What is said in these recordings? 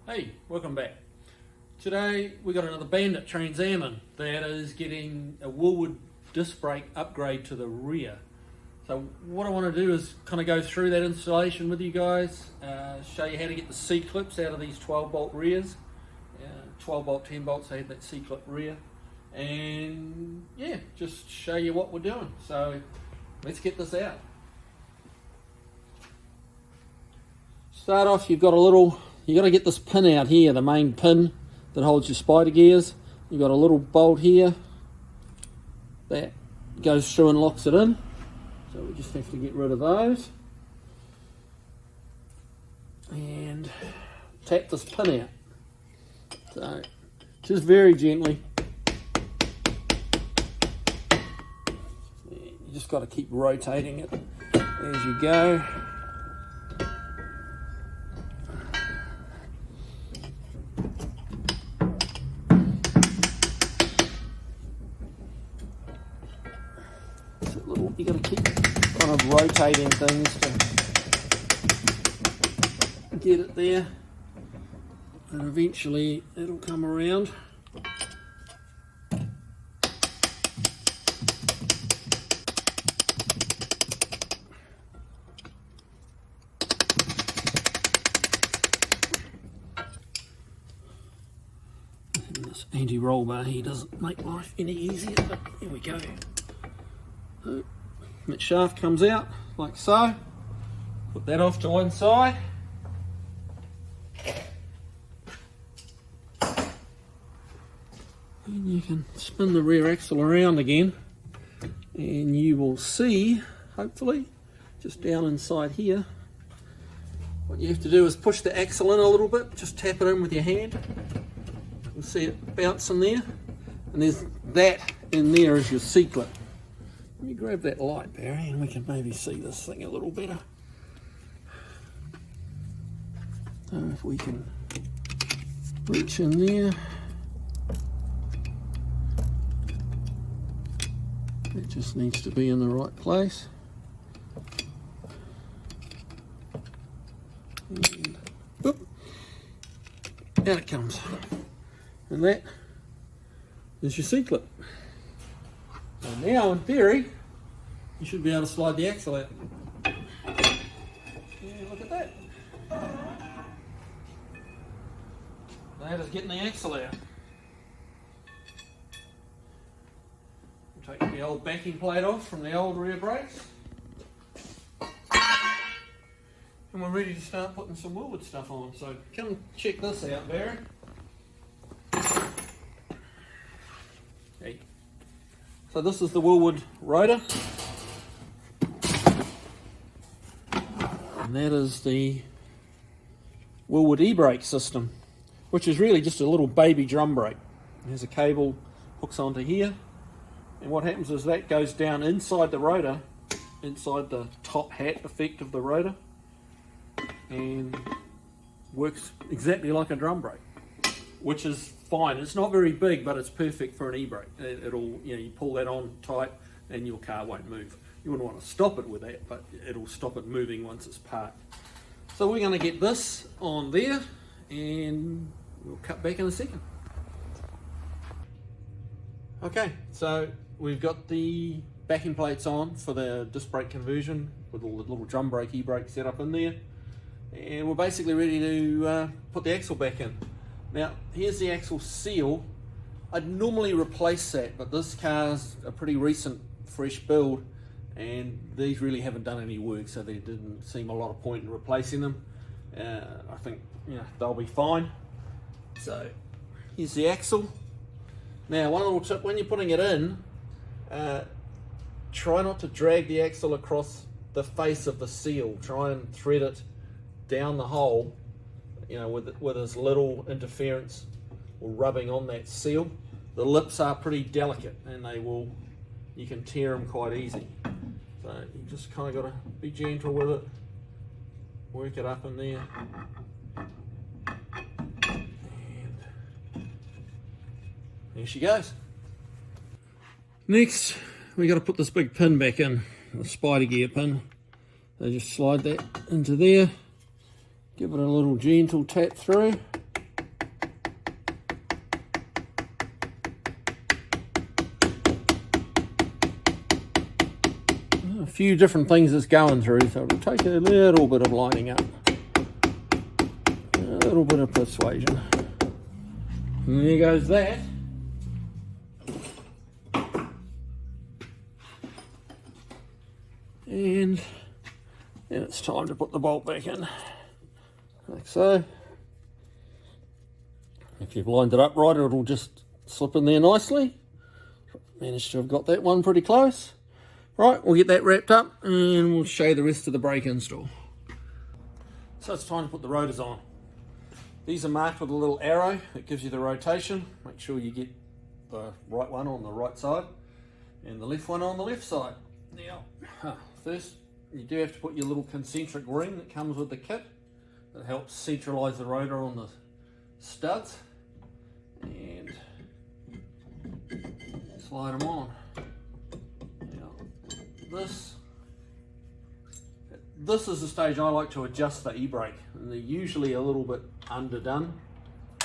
Hey, welcome back. Today we got another Bandit Trans Am that is getting a Wilwood disc brake upgrade to the rear. So what I want to do is kind of go through that installation with you guys, show you how to get the C-clips out of these 12 bolt rears. 12 bolt, 10 bolts, they had that C-clip rear. And yeah, just show you what we're doing. So let's get this out. Start off, you got to get this pin out here, the main pin that holds your spider gears. You've got a little bolt here that goes through and locks it in. So we just have to get rid of those. And tap this pin out. So just very gently. You just got to keep rotating it as you go. You got to keep kind of rotating things to get it there, and eventually it'll come around. And this anti-roll bar here doesn't make life any easier, but here we go. That shaft comes out like so. Put that off to one side. And you can spin the rear axle around again, and you will see, hopefully, just down inside here, what you have to do is push the axle in a little bit, just tap it in with your hand. You'll see it bouncing there, and there's that in there is your C-clip. Let me grab that light, Barry, and we can maybe see this thing a little better. So if we can reach in there. It just needs to be in the right place. And whoop, out it comes. And that is your C-clip. So now, in theory, you should be able to slide the axle out. Yeah, look at that. That is getting the axle out. We'll take the old backing plate off from the old rear brakes. And we're ready to start putting some Wilwood stuff on. So come check this out, Barry. Hey. So this is the Wilwood Rotor, and that is the Wilwood e-brake system, which is really just a little baby drum brake. There's a cable hooks onto here, and what happens is that goes down inside the rotor, inside the top hat effect of the rotor, and works exactly like a drum brake, which is fine. It's not very big, but it's perfect for an e-brake. It'll, you pull that on tight and your car won't move. You wouldn't want to stop it with that, but it'll stop it moving once it's parked. So we're going to get this on there, and we'll cut back in a second. Okay, so we've got the backing plates on for the disc brake conversion with all the little drum brake e-brake set up in there, and we're basically ready to put the axle back in. Now, here's the axle seal. I'd normally replace that, but this car's a pretty recent, fresh build, and these really haven't done any work, so there didn't seem a lot of point in replacing them. I think they'll be fine. So, here's the axle. Now, one little tip, when you're putting it in, try not to drag the axle across the face of the seal. Try and thread it down the hole, with as little interference or rubbing on that seal. The lips are pretty delicate, and you can tear them quite easy. So you just kind of got to be gentle with it, work it up in there, and there she goes. Next, we got to put this big pin back in, the spider gear pin. So just slide that into there. Give it a little gentle tap through. few different things it's going through, so it'll take a little bit of lining up, a little bit of persuasion. And there goes that. And then it's time to put the bolt back in, like so. If you've lined it up right, it'll just slip in there nicely. Managed to have got that one pretty close. Right, we'll get that wrapped up and we'll show you the rest of the brake install. So it's time to put the rotors on. These are marked with a little arrow that gives you the rotation. Make sure you get the right one on the right side and the left one on the left side. Now, first you do have to put your little concentric ring that comes with the kit. That helps centralize the rotor on the studs. And slide them on. Now, this is the stage I like to adjust the e-brake, and they're usually a little bit underdone,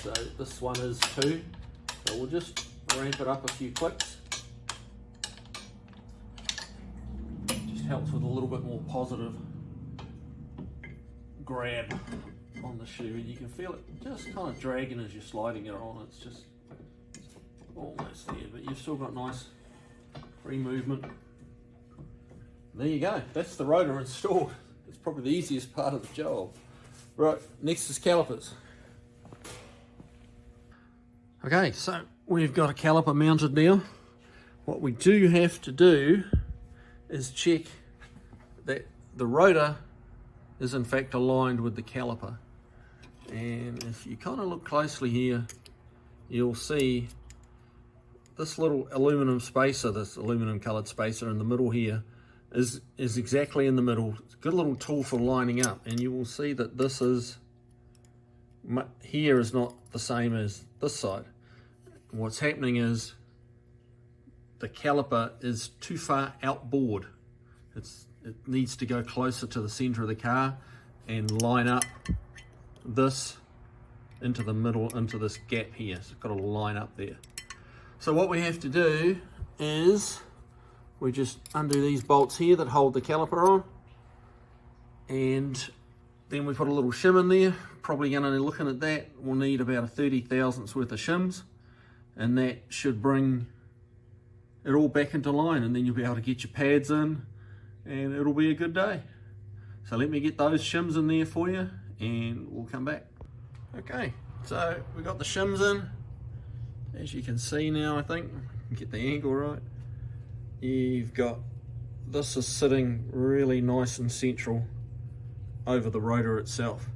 so this one is too. So we'll just ramp it up a few clicks. Just helps with a little bit more positive grab on the shoe. You can feel it just kind of dragging as you're sliding it on. It's just almost there, but you've still got nice free movement. There you go, that's the rotor installed. It's probably the easiest part of the job. Right, next is calipers. Okay, so we've got a caliper mounted now. What we do have to do is check that the rotor is in fact aligned with the caliper. And if you kind of look closely here, you'll see this little aluminum spacer, this aluminum coloured spacer in the middle here, is exactly in the middle. It's got a little tool for lining up, and you will see that this is here is not the same as this side. What's happening is the caliper is too far outboard. It needs to go closer to the center of the car and line up this into the middle, into this gap here. So it's got to line up there. So what we have to do is we just undo these bolts here that hold the caliper on, and then we put a little shim in there. Probably going to, looking at that, we'll need about a 30 thousandths worth of shims, and that should bring it all back into line, and then you'll be able to get your pads in and it'll be a good day. So let me get those shims in there for you and we'll come back. Okay, so we got the shims in. As you can see now, I think, get the angle right. You've got, this is sitting really nice and central over the rotor itself.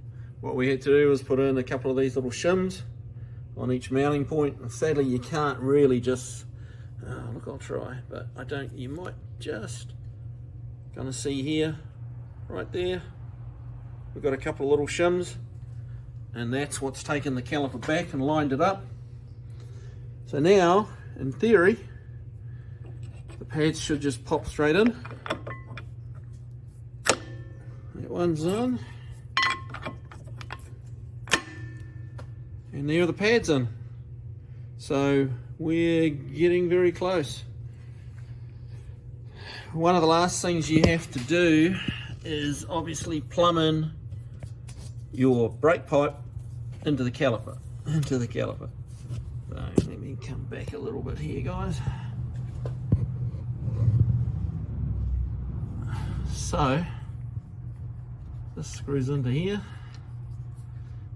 What we had to do was put in a couple of these little shims on each mounting point. And sadly, you can't really just, look, I'll try, but I don't, you might just, gonna see here, right there, we've got a couple of little shims, and that's what's taken the caliper back and lined it up. So now, in theory, the pads should just pop straight in. That one's on. And there are the pads in. So we're getting very close. One of the last things you have to do is obviously plumb in your brake pipe into the caliper. So let me come back a little bit here, guys. So this screws into here.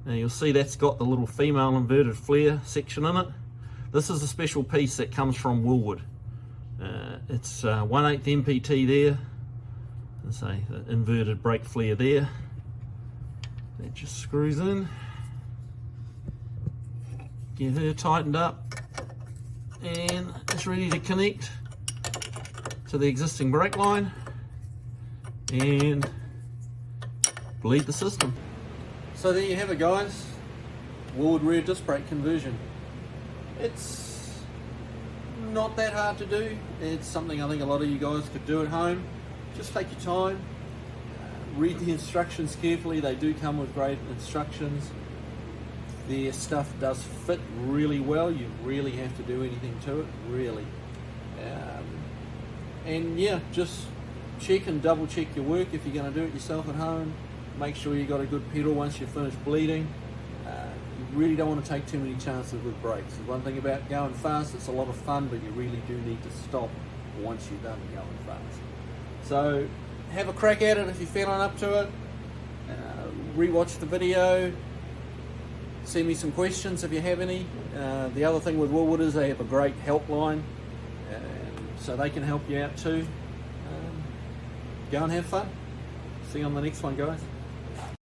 Now you'll see that's got the little female inverted flare section in it. This is a special piece that comes from Wilwood. It's 1/8 MPT there. Let's say the inverted brake flare there. That just screws in. Get her tightened up and it's ready to connect to the existing brake line and bleed the system. So there you have it, guys. Wilwood rear disc brake conversion. It's not that hard to do. It's something I think a lot of you guys could do at home. Just take your time, read the instructions carefully. They do come with great instructions. Their stuff does fit really well. You really have to do anything to it, really. And yeah, just check and double check your work if you're going to do it yourself at home. Make sure you got a good pedal once you're finished bleeding. You really don't want to take too many chances with brakes. The one thing about going fast, it's a lot of fun, but you really do need to stop once you're done going fast. So have a crack at it if you're feeling up to it. Rewatch the video. Send me some questions if you have any. The other thing with Wilwood is they have a great helpline, so they can help you out too. Go and have fun. See you on the next one, guys.